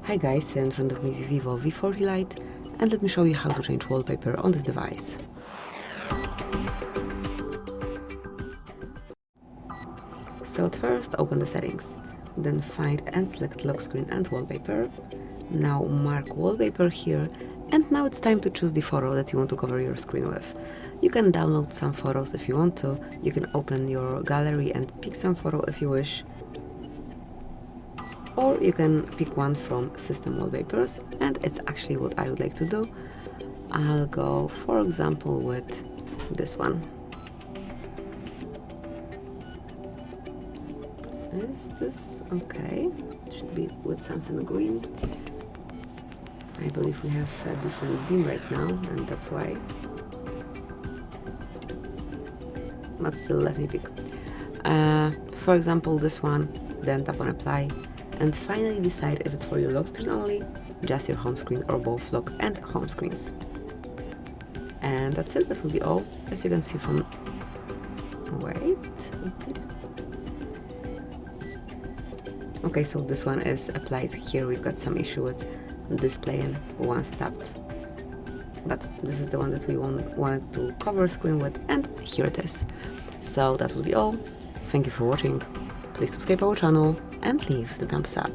Hi guys, in front of me is VIVO V40 Lite, and let me show you how to change wallpaper on this device. So at first open the settings, then find and select lock screen and wallpaper. Now mark wallpaper here, and now it's time to choose the photo that you want to cover your screen with. You can download some photos if you want to, you can open your gallery and pick some photo if you wish, or you can pick one from system wallpapers, and it's actually what I would like to do. I'll go, for example, with this one. Is this okay? Should be with something green. I believe we have a different beam right now, and that's why. But still, let me pick. For example, this one, then tap on apply, and finally decide if it's for your lock screen only, just your home screen, or both lock and home screens. And that's it, that will be all. As you can see from... wait... Okay, so this one is applied. Here we've got some issue with displaying once tapped. But this is the one that we wanted to cover screen with, and here it is. So that will be all. Thank you for watching. Please subscribe our channel and leave the thumbs up.